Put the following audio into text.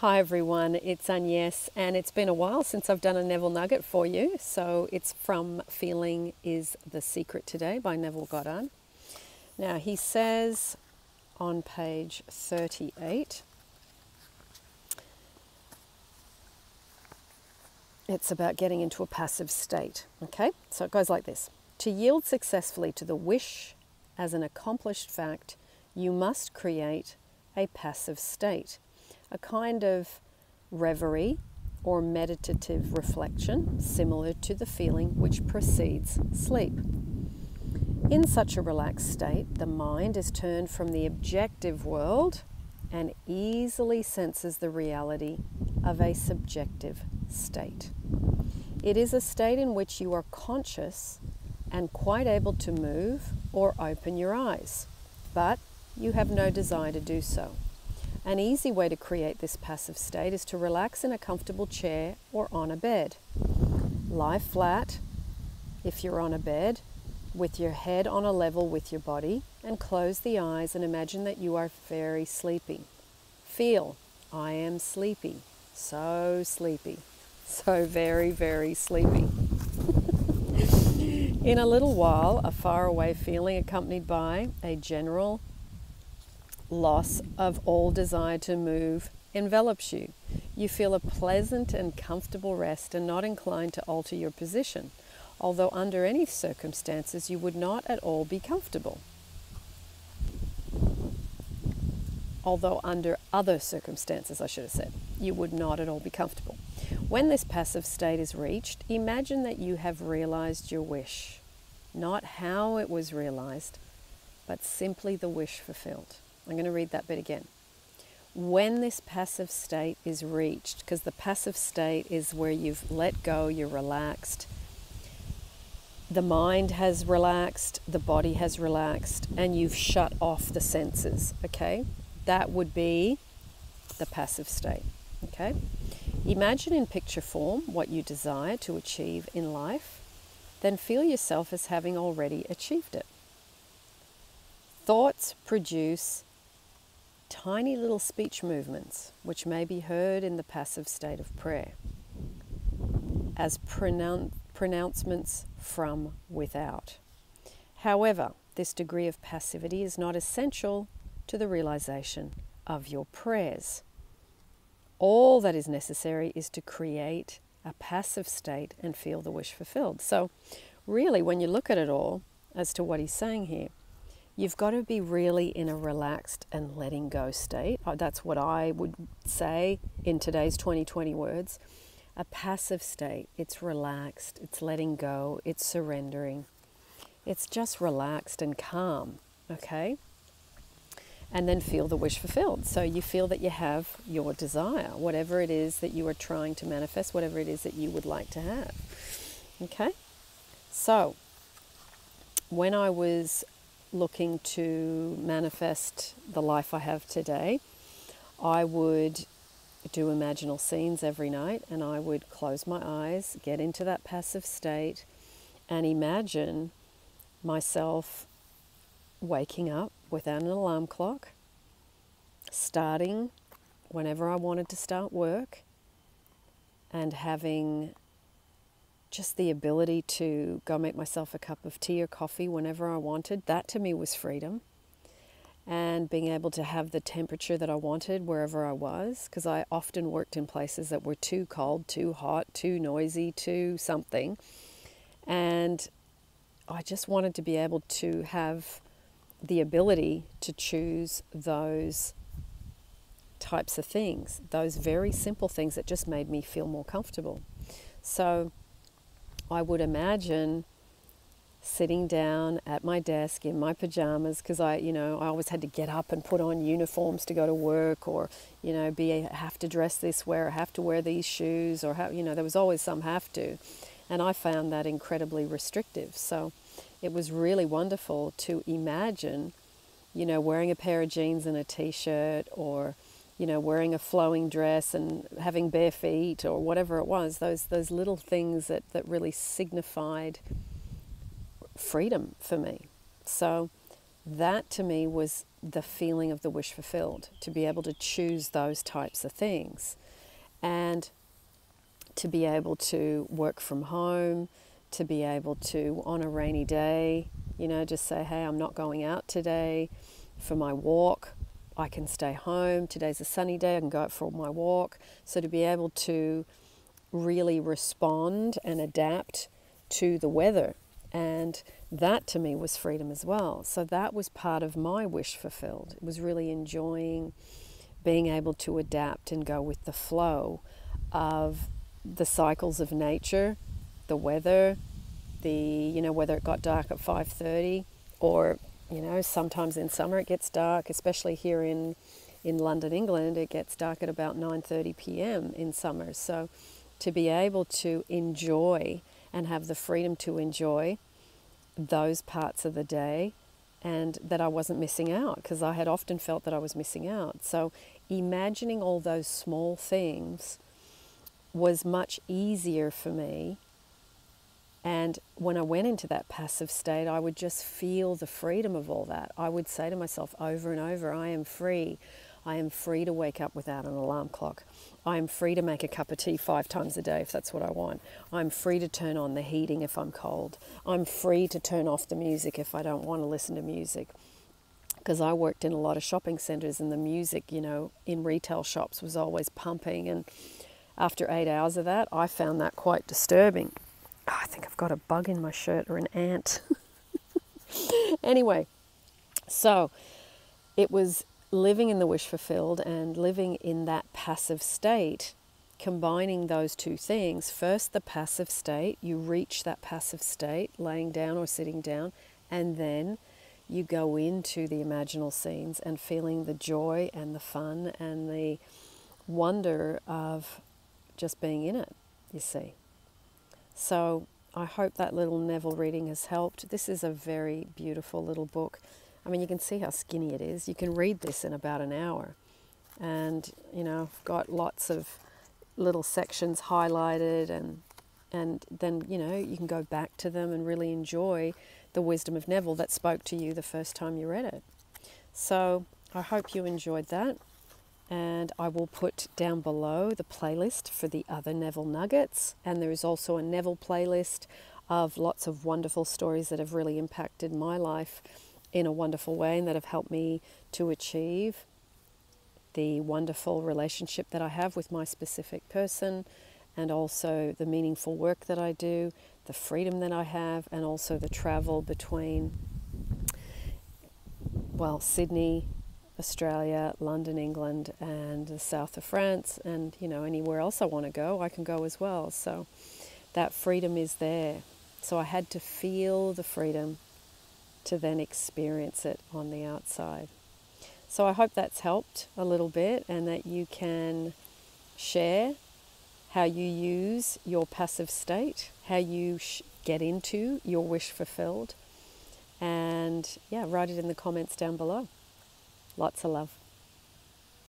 Hi everyone, it's Agnes, and it's been a while since I've done a Neville Nugget for you. So it's from Feeling is the Secret today by Neville Goddard. Now he says on page 38, it's about getting into a passive state. Okay, so it goes like this. To yield successfully to the wish as an accomplished fact, you must create a passive state, a kind of reverie or meditative reflection similar to the feeling which precedes sleep. In such a relaxed state, the mind is turned from the objective world and easily senses the reality of a subjective state. It is a state in which you are conscious and quite able to move or open your eyes, but you have no desire to do so. An easy way to create this passive state is to relax in a comfortable chair or on a bed. Lie flat if you're on a bed, with your head on a level with your body, and close the eyes and imagine that you are very sleepy. Feel, I am sleepy, so very, very sleepy. In a little while, a faraway feeling accompanied by a general loss of all desire to move envelops you. You feel a pleasant and comfortable rest and not inclined to alter your position, although under any circumstances you would not at all be comfortable. Although under other circumstances, I should have said, you would not at all be comfortable. When this passive state is reached, imagine that you have realized your wish, not how it was realized, but simply the wish fulfilled. I'm going to read that bit again. When this passive state is reached, because the passive state is where you've let go, you're relaxed, the mind has relaxed, the body has relaxed, and you've shut off the senses, okay? That would be the passive state, okay? Imagine in picture form what you desire to achieve in life, then feel yourself as having already achieved it. Thoughts produce tiny little speech movements, which may be heard in the passive state of prayer, as pronouncements from without. However, this degree of passivity is not essential to the realization of your prayers. All that is necessary is to create a passive state and feel the wish fulfilled. So really, when you look at it all as to what he's saying here, you've got to be really in a relaxed and letting go state. That's what I would say in today's 2020 words. A passive state. It's relaxed, it's letting go, it's surrendering. It's just relaxed and calm, okay? And then feel the wish fulfilled. So you feel that you have your desire, whatever it is that you are trying to manifest, whatever it is that you would like to have, okay? So when I was looking to manifest the life I have today, I would do imaginal scenes every night, and I would close my eyes, get into that passive state, and imagine myself waking up without an alarm clock, starting whenever I wanted to start work, and having just the ability to go make myself a cup of tea or coffee whenever I wanted. That to me was freedom. And being able to have the temperature that I wanted wherever I was, because I often worked in places that were too cold, too hot, too noisy, too something. And I just wanted to be able to have the ability to choose those types of things, those very simple things that just made me feel more comfortable. So I would imagine sitting down at my desk in my pajamas, because I always had to get up and put on uniforms to go to work, or have to dress this way, or have to wear these shoes, or there was always some have to, and I found that incredibly restrictive. So it was really wonderful to imagine, wearing a pair of jeans and a t-shirt, or wearing a flowing dress and having bare feet, or whatever it was, those little things that really signified freedom for me. So that to me was the feeling of the wish fulfilled, to be able to choose those types of things, and to be able to work from home, to be able to, on a rainy day, just say, hey, I'm not going out today for my walk. I can stay home. Today's a sunny day. I can go out for my walk. So to be able to really respond and adapt to the weather. And that to me was freedom as well. So that was part of my wish fulfilled. It was really enjoying being able to adapt and go with the flow of the cycles of nature, the weather, whether it got dark at 5:30 or, sometimes in summer it gets dark, especially here in London, England, it gets dark at about 9:30 p.m. in summer. So to be able to enjoy and have the freedom to enjoy those parts of the day, and that I wasn't missing out, because I had often felt that I was missing out. So imagining all those small things was much easier for me. And when I went into that passive state, I would just feel the freedom of all that. I would say to myself over and over, I am free. I am free to wake up without an alarm clock. I am free to make a cup of tea 5 times a day if that's what I want. I'm free to turn on the heating if I'm cold. I'm free to turn off the music if I don't want to listen to music. Because I worked in a lot of shopping centres, and the music, in retail shops was always pumping. And after 8 hours of that, I found that quite disturbing. Oh, I think I've got a bug in my shirt, or an ant. Anyway, so it was living in the wish fulfilled and living in that passive state, combining those two things. First, the passive state, you reach that passive state, laying down or sitting down, and then you go into the imaginal scenes and feeling the joy and the fun and the wonder of just being in it, you see. So I hope that little Neville reading has helped. This is a very beautiful little book. I mean, you can see how skinny it is. You can read this in about an hour. And, I've got lots of little sections highlighted, and then, you can go back to them and really enjoy the wisdom of Neville that spoke to you the first time you read it. So I hope you enjoyed that. And I will put down below the playlist for the other Neville nuggets. And there is also a Neville playlist of lots of wonderful stories that have really impacted my life in a wonderful way and that have helped me to achieve the wonderful relationship that I have with my specific person, and also the meaningful work that I do, the freedom that I have, and also the travel between, Sydney, Australia, London, England, and the south of France, and anywhere else I want to go, I can go as well. So that freedom is there. So I had to feel the freedom to then experience it on the outside. So I hope that's helped a little bit, and that you can share how you use your passive state, how you get into your wish fulfilled, and write it in the comments down below. Lots of love.